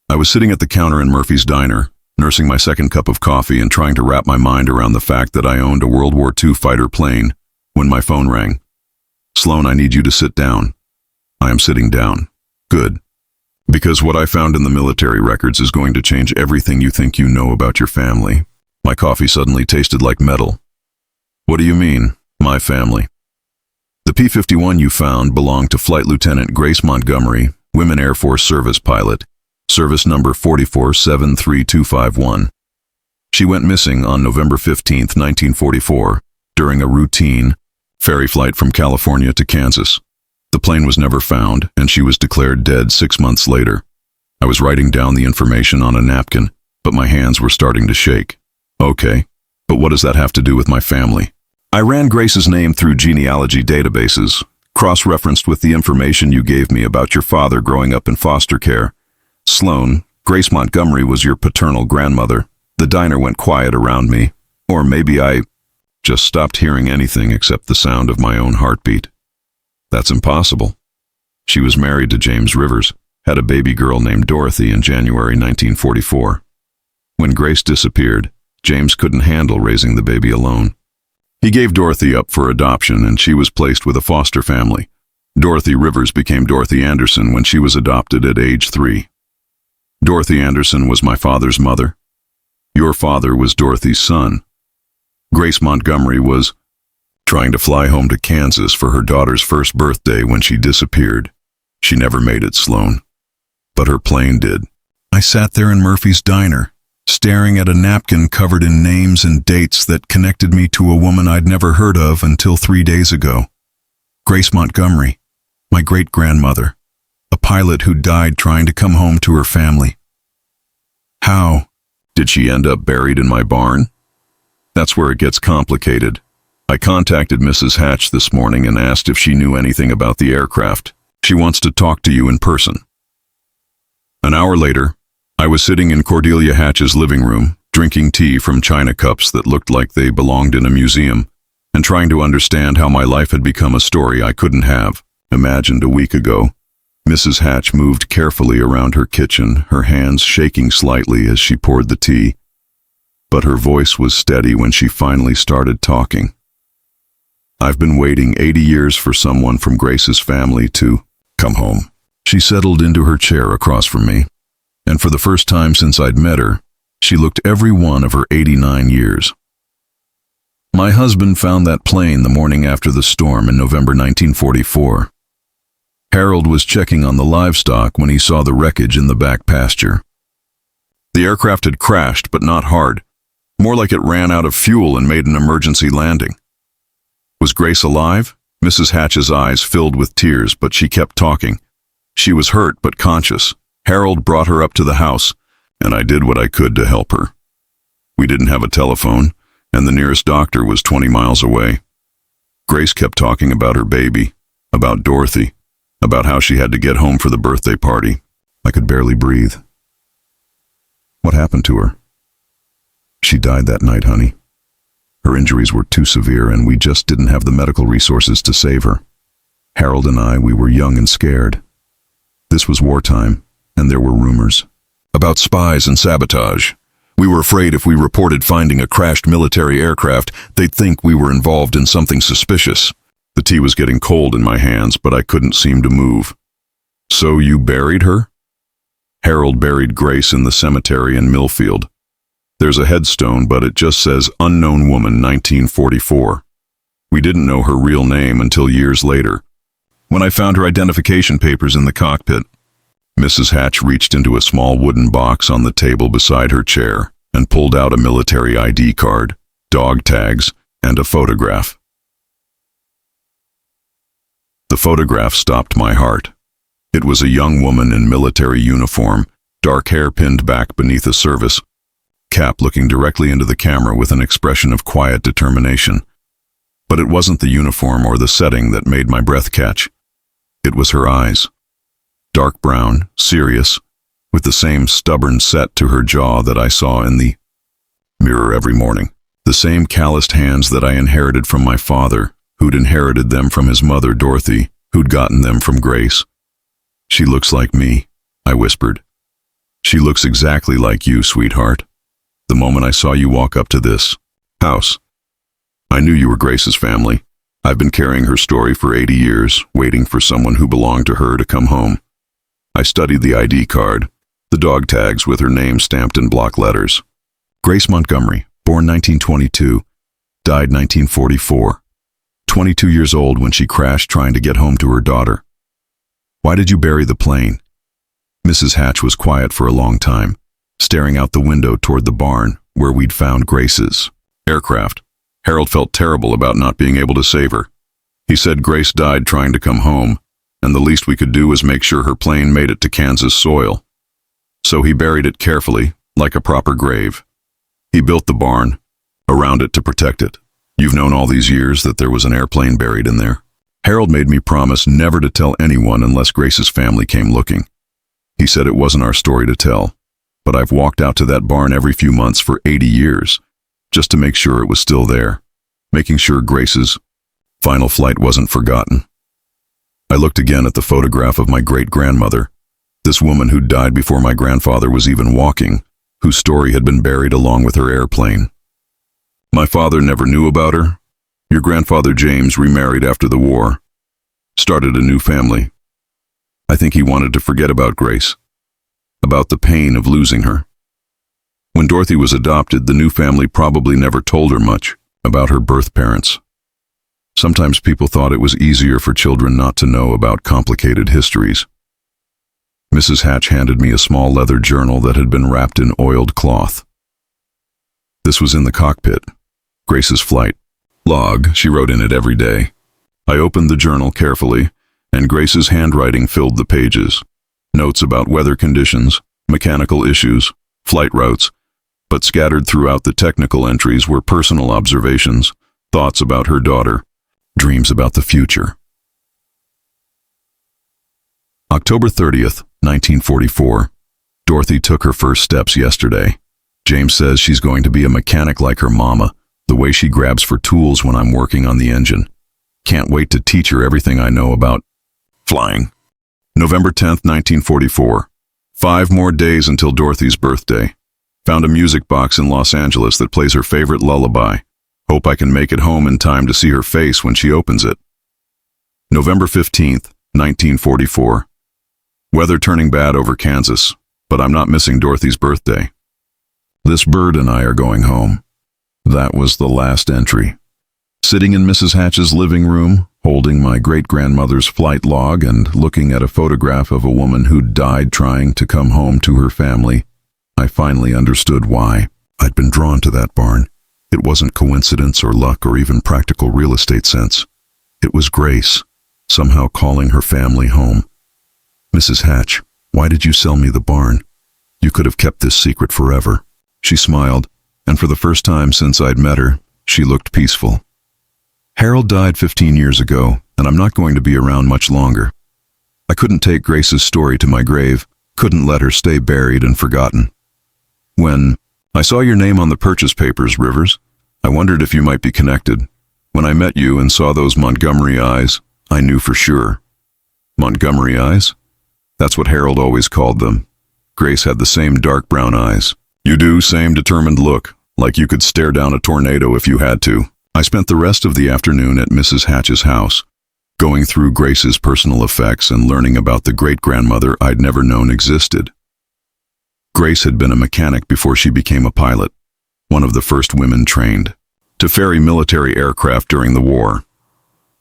I was sitting at the counter in Murphy's Diner, nursing my second cup of coffee and trying to wrap my mind around the fact that I owned a World War II fighter plane, when my phone rang. "Sloan, I need you to sit down." "I am sitting down." "Good. Because what I found in the military records is going to change everything you think you know about your family." My coffee suddenly tasted like metal. "What do you mean, my family?" "The P-51 you found belonged to Flight Lieutenant Grace Montgomery, Women Air Force Service pilot, service number 4473251. She went missing on November 15, 1944, during a routine ferry flight from California to Kansas. The plane was never found, and she was declared dead 6 months later. I was writing down the information on a napkin, but my hands were starting to shake. "Okay, but what does that have to do with my family?" "I ran Grace's name through genealogy databases, cross-referenced with the information you gave me about your father growing up in foster care. Sloan, Grace Montgomery was your paternal grandmother." The diner went quiet around me, or maybe I just stopped hearing anything except the sound of my own heartbeat. "That's impossible. She was married to James Rivers, had a baby girl named Dorothy in January 1944. When Grace disappeared, James couldn't handle raising the baby alone. He gave Dorothy up for adoption, and she was placed with a foster family. Dorothy Rivers became Dorothy Anderson when she was adopted at age 3. Dorothy Anderson was my father's mother. Your father was Dorothy's son. Grace Montgomery was trying to fly home to Kansas for her daughter's first birthday when she disappeared. She never made it, Sloan. But her plane did." I sat there in Murphy's Diner, staring at a napkin covered in names and dates that connected me to a woman I'd never heard of until 3 days ago. Grace Montgomery, my great-grandmother, a pilot who died trying to come home to her family. How did she end up buried in my barn? That's where it gets complicated. I contacted Mrs. Hatch this morning and asked if she knew anything about the aircraft. She wants to talk to you in person. An hour later, I was sitting in Cordelia Hatch's living room, drinking tea from china cups that looked like they belonged in a museum, and trying to understand how my life had become a story I couldn't have imagined a week ago. Mrs. Hatch moved carefully around her kitchen, her hands shaking slightly as she poured the tea, but her voice was steady when she finally started talking. I've been waiting 80 years for someone from Grace's family to come home. She settled into her chair across from me, and for the first time since I'd met her, she looked every one of her 89 years. My husband found that plane the morning after the storm in November 1944. Harold was checking on the livestock when he saw the wreckage in the back pasture. The aircraft had crashed, but not hard, more like it ran out of fuel and made an emergency landing. Was Grace alive? Mrs. Hatch's eyes filled with tears, but she kept talking. She was hurt but conscious. Harold brought her up to the house, and I did what I could to help her. We didn't have a telephone, and the nearest doctor was 20 miles away. Grace kept talking about her baby, about Dorothy, about how she had to get home for the birthday party. I could barely breathe. What happened to her? She died that night, honey. Her injuries were too severe, and we just didn't have the medical resources to save her. Harold and I, we were young and scared. This was wartime, and there were rumors about spies and sabotage. We were afraid if we reported finding a crashed military aircraft, they'd think we were involved in something suspicious. The tea was getting cold in my hands, but I couldn't seem to move. So you buried her? Harold buried Grace in the cemetery in Millfield. There's a headstone, but it just says Unknown Woman 1944. We didn't know her real name until years later, when I found her identification papers in the cockpit. Mrs. Hatch reached into a small wooden box on the table beside her chair and pulled out a military ID card, dog tags, and a photograph. The photograph stopped my heart. It was a young woman in military uniform, dark hair pinned back beneath a service cap, looking directly into the camera with an expression of quiet determination. But it wasn't the uniform or the setting that made my breath catch. It was her eyes. Dark brown, serious, with the same stubborn set to her jaw that I saw in the mirror every morning. The same calloused hands that I inherited from my father, who'd inherited them from his mother, Dorothy, who'd gotten them from Grace. She looks like me, I whispered. She looks exactly like you, sweetheart. The moment I saw you walk up to this house, I knew you were Grace's family. I've been carrying her story for 80 years, waiting for someone who belonged to her to come home. I studied the ID card, the dog tags with her name stamped in block letters. Grace Montgomery, born 1922, died 1944. 22 years old when she crashed trying to get home to her daughter. Why did you bury the plane? Mrs. Hatch was quiet for a long time, staring out the window toward the barn where we'd found Grace's aircraft. Harold felt terrible about not being able to save her. He said Grace died trying to come home, and the least we could do was make sure her plane made it to Kansas soil. So he buried it carefully, like a proper grave. He built the barn around it to protect it. You've known all these years that there was an airplane buried in there. Harold made me promise never to tell anyone unless Grace's family came looking. He said it wasn't our story to tell, but I've walked out to that barn every few months for 80 years, just to make sure it was still there, making sure Grace's final flight wasn't forgotten. I looked again at the photograph of my great-grandmother, this woman who died before my grandfather was even walking, whose story had been buried along with her airplane. My father never knew about her. Your grandfather James remarried after the war, started a new family. I think he wanted to forget about Grace, about the pain of losing her. When Dorothy was adopted, the new family probably never told her much about her birth parents. Sometimes people thought it was easier for children not to know about complicated histories. Mrs. Hatch handed me a small leather journal that had been wrapped in oiled cloth. This was in the cockpit. Grace's flight log, she wrote in it every day. I opened the journal carefully, and Grace's handwriting filled the pages. Notes about weather conditions, mechanical issues, flight routes, but scattered throughout the technical entries were personal observations, thoughts about her daughter, dreams about the future. October 30th, 1944. Dorothy took her first steps yesterday. James says she's going to be a mechanic like her mama, the way she grabs for tools when I'm working on the engine. Can't wait to teach her everything I know about flying. November 10th, 1944. 5 more days until Dorothy's birthday. Found a music box in Los Angeles that plays her favorite lullaby. Hope I can make it home in time to see her face when she opens it. November 15th, 1944. Weather turning bad over Kansas, but I'm not missing Dorothy's birthday. This bird and I are going home. That was the last entry. Sitting in Mrs. Hatch's living room, holding my great-grandmother's flight log and looking at a photograph of a woman who'd died trying to come home to her family, I finally understood why I'd been drawn to that barn. It wasn't coincidence or luck or even practical real estate sense. It was Grace, somehow calling her family home. "Mrs. Hatch, why did you sell me the barn? You could have kept this secret forever." She smiled, and for the first time since I'd met her, she looked peaceful. "Harold died 15 years ago, and I'm not going to be around much longer. I couldn't take Grace's story to my grave, couldn't let her stay buried and forgotten. When I saw your name on the purchase papers, Rivers, I wondered if you might be connected. When I met you and saw those Montgomery eyes, I knew for sure." Montgomery eyes? That's what Harold always called them. Grace had the same dark brown eyes. "You do, same determined look, like you could stare down a tornado if you had to." I spent the rest of the afternoon at Mrs. Hatch's house, going through Grace's personal effects and learning about the great-grandmother I'd never known existed. Grace had been a mechanic before she became a pilot, one of the first women trained to ferry military aircraft during the war.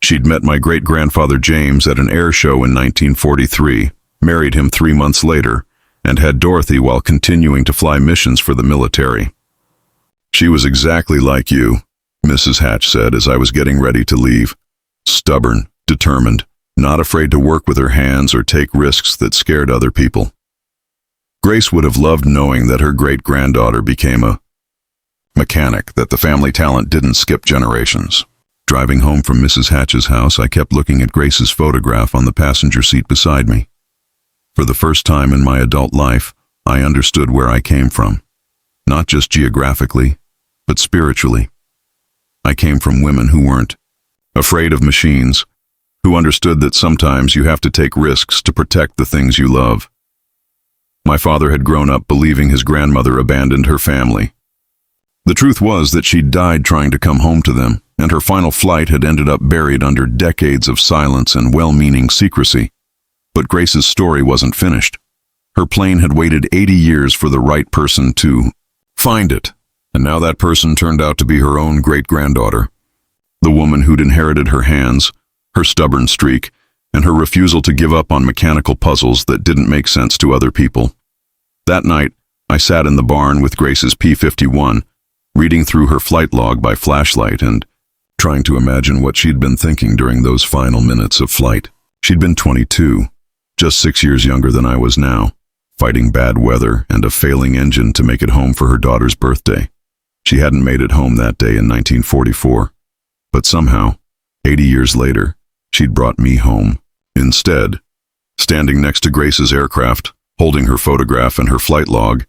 She'd met my great-grandfather James at an air show in 1943, married him 3 months later, and had Dorothy while continuing to fly missions for the military. "She was exactly like you," Mrs. Hatch said as I was getting ready to leave. "Stubborn, determined, not afraid to work with her hands or take risks that scared other people." Grace would have loved knowing that her great-granddaughter became a mechanic, that the family talent didn't skip generations. Driving home from Mrs. Hatch's house, I kept looking at Grace's photograph on the passenger seat beside me. For the first time in my adult life, I understood where I came from. Not just geographically, but spiritually. I came from women who weren't afraid of machines, who understood that sometimes you have to take risks to protect the things you love. My father had grown up believing his grandmother abandoned her family. The truth was that she'd died trying to come home to them, and her final flight had ended up buried under decades of silence and well-meaning secrecy. But Grace's story wasn't finished. Her plane had waited 80 years for the right person to find it, and now that person turned out to be her own great-granddaughter. The woman who'd inherited her hands, her stubborn streak, and her refusal to give up on mechanical puzzles that didn't make sense to other people. That night, I sat in the barn with Grace's P-51, reading through her flight log by flashlight and trying to imagine what she'd been thinking during those final minutes of flight. She'd been 22, just 6 years younger than I was now, fighting bad weather and a failing engine to make it home for her daughter's birthday. She hadn't made it home that day in 1944, but somehow, 80 years later, she'd brought me home. Instead, standing next to Grace's aircraft, holding her photograph and her flight log,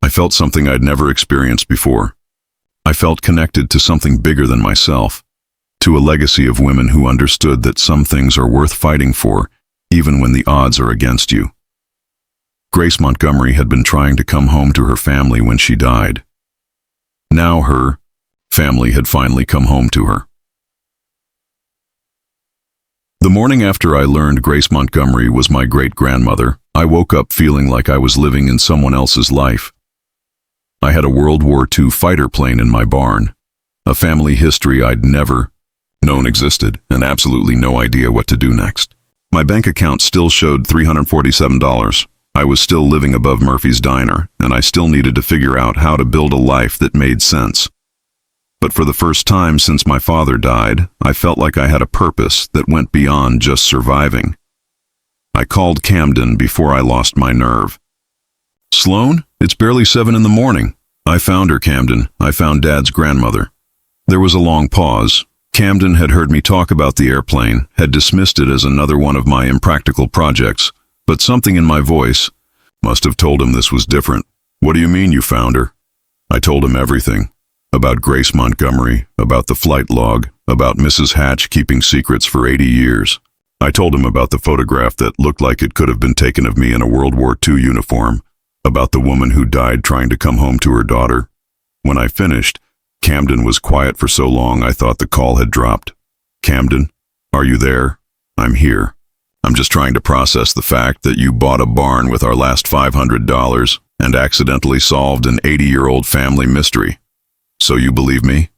I felt something I'd never experienced before. I felt connected to something bigger than myself, to a legacy of women who understood that some things are worth fighting for, even when the odds are against you. Grace Montgomery had been trying to come home to her family when she died. Now her family had finally come home to her. The morning after I learned Grace Montgomery was my great-grandmother, I woke up feeling like I was living in someone else's life. I had a World War II fighter plane in my barn, a family history I'd never known existed, and absolutely no idea what to do next. My bank account still showed $347. I was still living above Murphy's Diner, and I still needed to figure out how to build a life that made sense. But for the first time since my father died, I felt like I had a purpose that went beyond just surviving. I called Camden before I lost my nerve. "Sloan, it's barely 7 in the morning. I found her, Camden. I found Dad's grandmother." There was a long pause. Camden had heard me talk about the airplane, had dismissed it as another one of my impractical projects, but something in my voice must have told him this was different. "What do you mean you found her?" I told him everything. About Grace Montgomery, about the flight log, about Mrs. Hatch keeping secrets for 80 years. I told him about the photograph that looked like it could have been taken of me in a World War II uniform, about the woman who died trying to come home to her daughter. When I finished, Camden was quiet for so long I thought the call had dropped. Camden, are you there? I'm here. I'm just trying to process the fact that you bought a barn with our last $500 and accidentally solved an 80-year-old family mystery. So you believe me?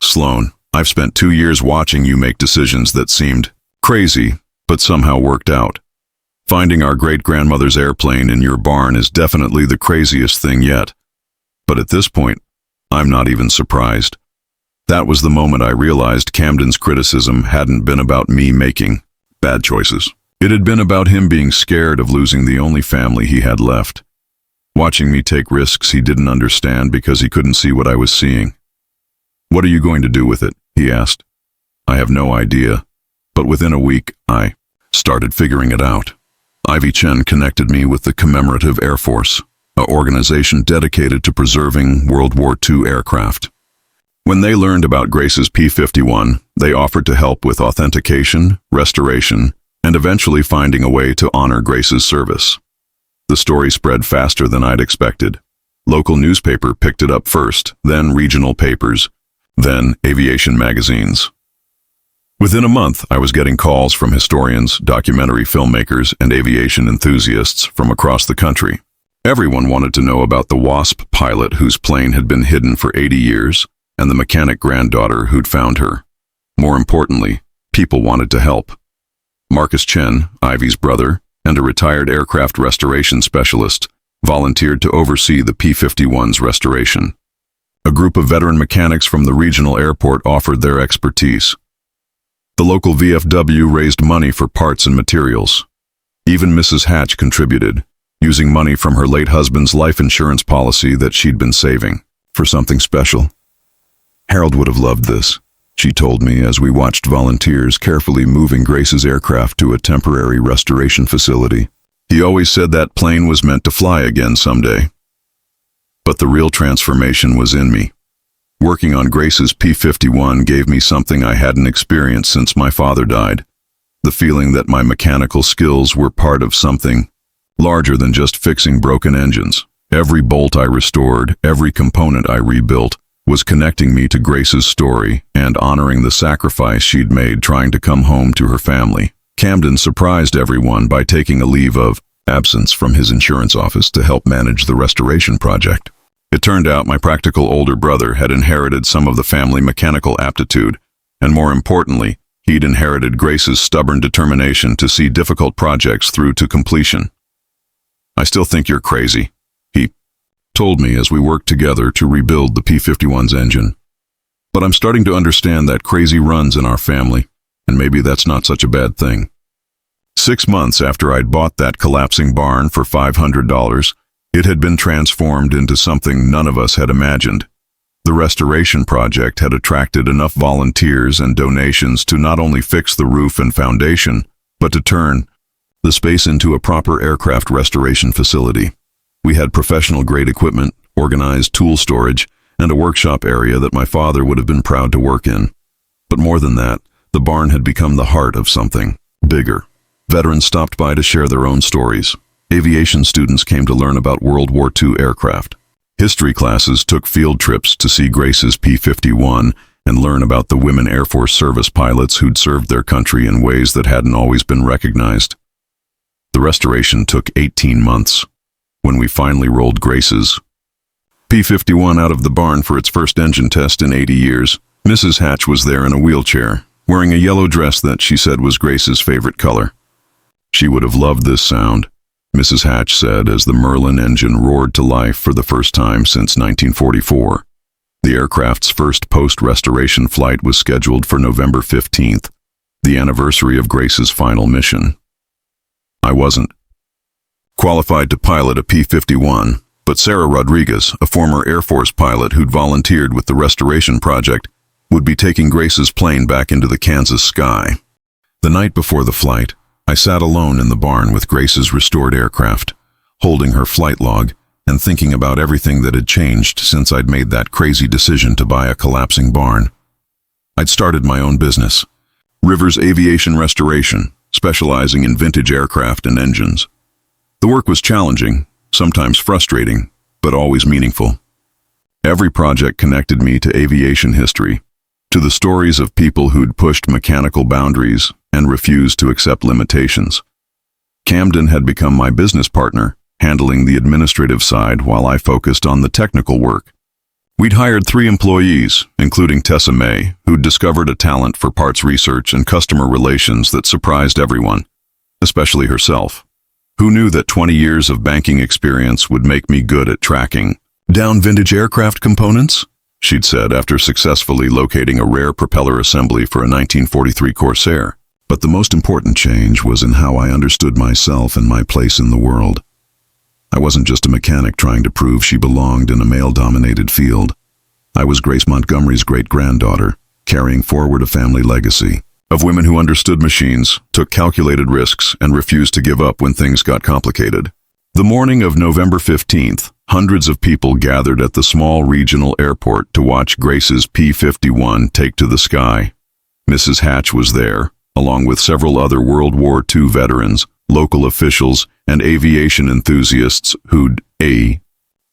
Sloan, I've spent 2 years watching you make decisions that seemed crazy, but somehow worked out. Finding our great-grandmother's airplane in your barn is definitely the craziest thing yet. But at this point, I'm not even surprised. That was the moment I realized Camden's criticism hadn't been about me making bad choices. It had been about him being scared of losing the only family he had left. Watching me take risks he didn't understand because he couldn't see what I was seeing. What are you going to do with it? He asked. I have no idea, but within a week, I started figuring it out. Ivy Chen connected me with the Commemorative Air Force, an organization dedicated to preserving World War II aircraft. When they learned about Grace's P-51, they offered to help with authentication, restoration, and eventually finding a way to honor Grace's service. The story spread faster than I'd expected. Local newspaper picked it up first, then regional papers, then aviation magazines. Within a month, I was getting calls from historians, documentary filmmakers, and aviation enthusiasts from across the country. Everyone wanted to know about the WASP pilot whose plane had been hidden for 80 years, and the mechanic granddaughter who'd found her. More importantly, people wanted to help. Marcus Chen, Ivy's brother, and a retired aircraft restoration specialist, volunteered to oversee the P-51's restoration. A group of veteran mechanics from the regional airport offered their expertise. The local VFW raised money for parts and materials. Even Mrs. Hatch contributed, using money from her late husband's life insurance policy that she'd been saving for something special. Harold would have loved this, she told me as we watched volunteers carefully moving Grace's aircraft to a temporary restoration facility. He always said that plane was meant to fly again someday. But the real transformation was in me. Working on Grace's P-51 gave me something I hadn't experienced since my father died. The feeling that my mechanical skills were part of something larger than just fixing broken engines. Every bolt I restored, every component I rebuilt, was connecting me to Grace's story and honoring the sacrifice she'd made trying to come home to her family. Camden surprised everyone by taking a leave of absence from his insurance office to help manage the restoration project. It turned out my practical older brother had inherited some of the family mechanical aptitude, and more importantly, he'd inherited Grace's stubborn determination to see difficult projects through to completion. I still think you're crazy, he told me as we worked together to rebuild the P-51's engine. But I'm starting to understand that crazy runs in our family, and maybe that's not such a bad thing. 6 months after I'd bought that collapsing barn for $500, it had been transformed into something none of us had imagined. The restoration project had attracted enough volunteers and donations to not only fix the roof and foundation, but to turn the space into a proper aircraft restoration facility. We had professional-grade equipment, organized tool storage, and a workshop area that my father would have been proud to work in. But more than that, the barn had become the heart of something bigger. Veterans stopped by to share their own stories. Aviation students came to learn about World War II aircraft. History classes took field trips to see Grace's P-51 and learn about the women Air Force service pilots who'd served their country in ways that hadn't always been recognized. The restoration took 18 months. When we finally rolled Grace's P-51 out of the barn for its first engine test in 80 years, Mrs. Hatch was there in a wheelchair, wearing a yellow dress that she said was Grace's favorite color. She would have loved this sound, Mrs. Hatch said as the Merlin engine roared to life for the first time since 1944. The aircraft's first post-restoration flight was scheduled for November 15th, the anniversary of Grace's final mission. I wasn't qualified to pilot a P-51, but Sarah Rodriguez, a former Air Force pilot who'd volunteered with the restoration project, would be taking Grace's plane back into the Kansas sky. The night before the flight, I sat alone in the barn with Grace's restored aircraft, holding her flight log and thinking about everything that had changed since I'd made that crazy decision to buy a collapsing barn. I'd started my own business, Rivers Aviation Restoration, specializing in vintage aircraft and engines. The work was challenging, sometimes frustrating, but always meaningful. Every project connected me to aviation history, to the stories of people who'd pushed mechanical boundaries and refused to accept limitations. Camden had become my business partner, handling the administrative side while I focused on the technical work. We'd hired 3 employees, including Tessa May, who'd discovered a talent for parts research and customer relations that surprised everyone, especially herself. Who knew that 20 years of banking experience would make me good at tracking down vintage aircraft components? She'd said after successfully locating a rare propeller assembly for a 1943 Corsair. But the most important change was in how I understood myself and my place in the world. I wasn't just a mechanic trying to prove she belonged in a male-dominated field. I was Grace Montgomery's great-granddaughter, carrying forward a family legacy of women who understood machines, took calculated risks, and refused to give up when things got complicated. The morning of November 15th, hundreds of people gathered at the small regional airport to watch Grace's P-51 take to the sky. Mrs. Hatch was there, along with several other World War II veterans, local officials, and aviation enthusiasts who'd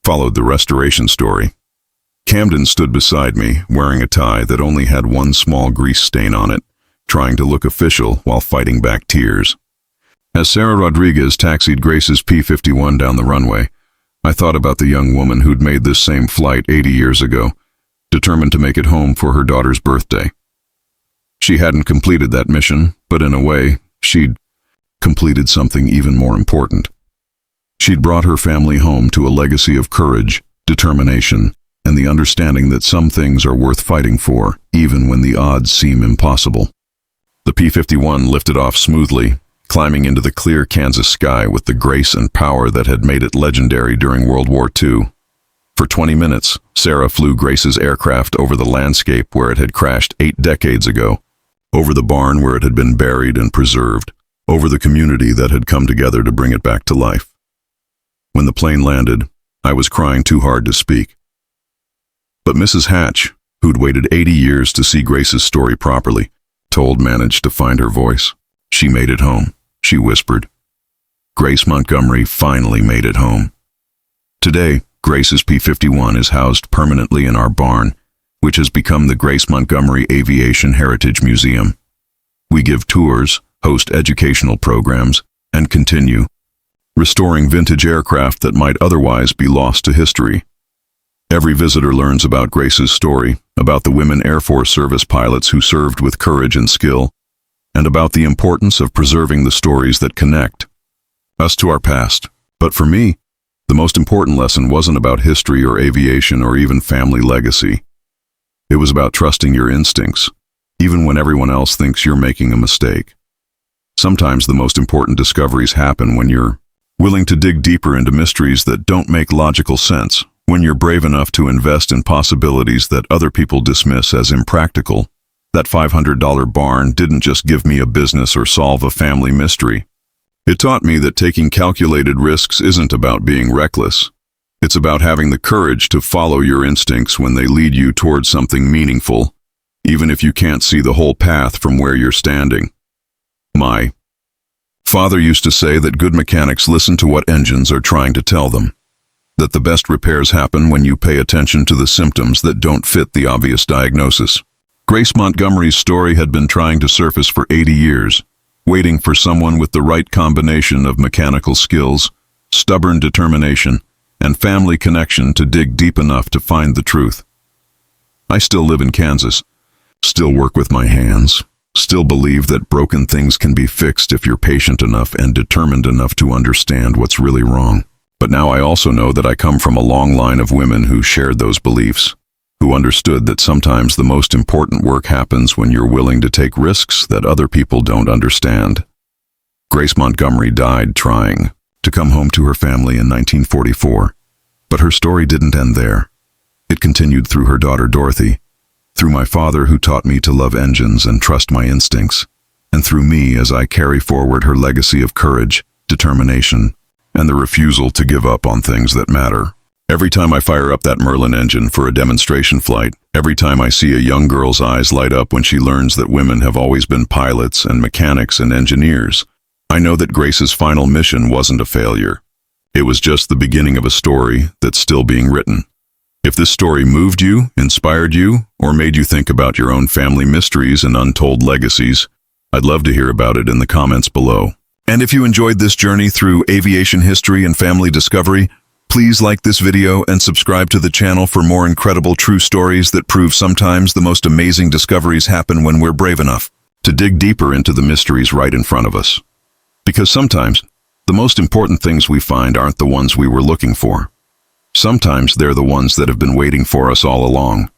followed the restoration story. Camden stood beside me, wearing a tie that only had one small grease stain on it, trying to look official while fighting back tears. As Sarah Rodriguez taxied Grace's P-51 down the runway, I thought about the young woman who'd made this same flight 80 years ago, determined to make it home for her daughter's birthday. She hadn't completed that mission, but in a way, she'd completed something even more important. She'd brought her family home to a legacy of courage, determination, and the understanding that some things are worth fighting for, even when the odds seem impossible. The P-51 lifted off smoothly, climbing into the clear Kansas sky with the grace and power that had made it legendary during World War II. For 20 minutes, Sarah flew Grace's aircraft over the landscape where it had crashed 8 decades ago, over the barn where it had been buried and preserved, over the community that had come together to bring it back to life. When the plane landed, I was crying too hard to speak. But Mrs. Hatch, who'd waited 80 years to see Grace's story properly, managed to find her voice. She made it home, she whispered. Grace Montgomery finally made it home. Today, Grace's P-51 is housed permanently in our barn, which has become the Grace Montgomery Aviation Heritage Museum. We give tours, host educational programs, and continue restoring vintage aircraft that might otherwise be lost to history. Every visitor learns about Grace's story, about the women Air Force service pilots who served with courage and skill, and about the importance of preserving the stories that connect us to our past. But for me, the most important lesson wasn't about history or aviation or even family legacy. It was about trusting your instincts, even when everyone else thinks you're making a mistake. Sometimes the most important discoveries happen when you're willing to dig deeper into mysteries that don't make logical sense, when you're brave enough to invest in possibilities that other people dismiss as impractical. That $500 barn didn't just give me a business or solve a family mystery. It taught me that taking calculated risks isn't about being reckless. It's about having the courage to follow your instincts when they lead you towards something meaningful, even if you can't see the whole path from where you're standing. My father used to say that good mechanics listen to what engines are trying to tell them, that the best repairs happen when you pay attention to the symptoms that don't fit the obvious diagnosis. Grace Montgomery's story had been trying to surface for 80 years, waiting for someone with the right combination of mechanical skills, stubborn determination, and family connection to dig deep enough to find the truth. I still live in Kansas, still work with my hands, still believe that broken things can be fixed if you're patient enough and determined enough to understand what's really wrong. But now I also know that I come from a long line of women who shared those beliefs, who understood that sometimes the most important work happens when you're willing to take risks that other people don't understand. Grace Montgomery died trying to come home to her family in 1944, but her story didn't end there. It continued through her daughter Dorothy, through my father who taught me to love engines and trust my instincts, and through me as I carry forward her legacy of courage, determination, and the refusal to give up on things that matter. Every time I fire up that Merlin engine for a demonstration flight, every time I see a young girl's eyes light up when she learns that women have always been pilots and mechanics and engineers, I know that Grace's final mission wasn't a failure. It was just the beginning of a story that's still being written. If this story moved you, inspired you, or made you think about your own family mysteries and untold legacies, I'd love to hear about it in the comments below. And if you enjoyed this journey through aviation history and family discovery, please like this video and subscribe to the channel for more incredible true stories that prove sometimes the most amazing discoveries happen when we're brave enough to dig deeper into the mysteries right in front of us. Because sometimes, the most important things we find aren't the ones we were looking for. Sometimes they're the ones that have been waiting for us all along.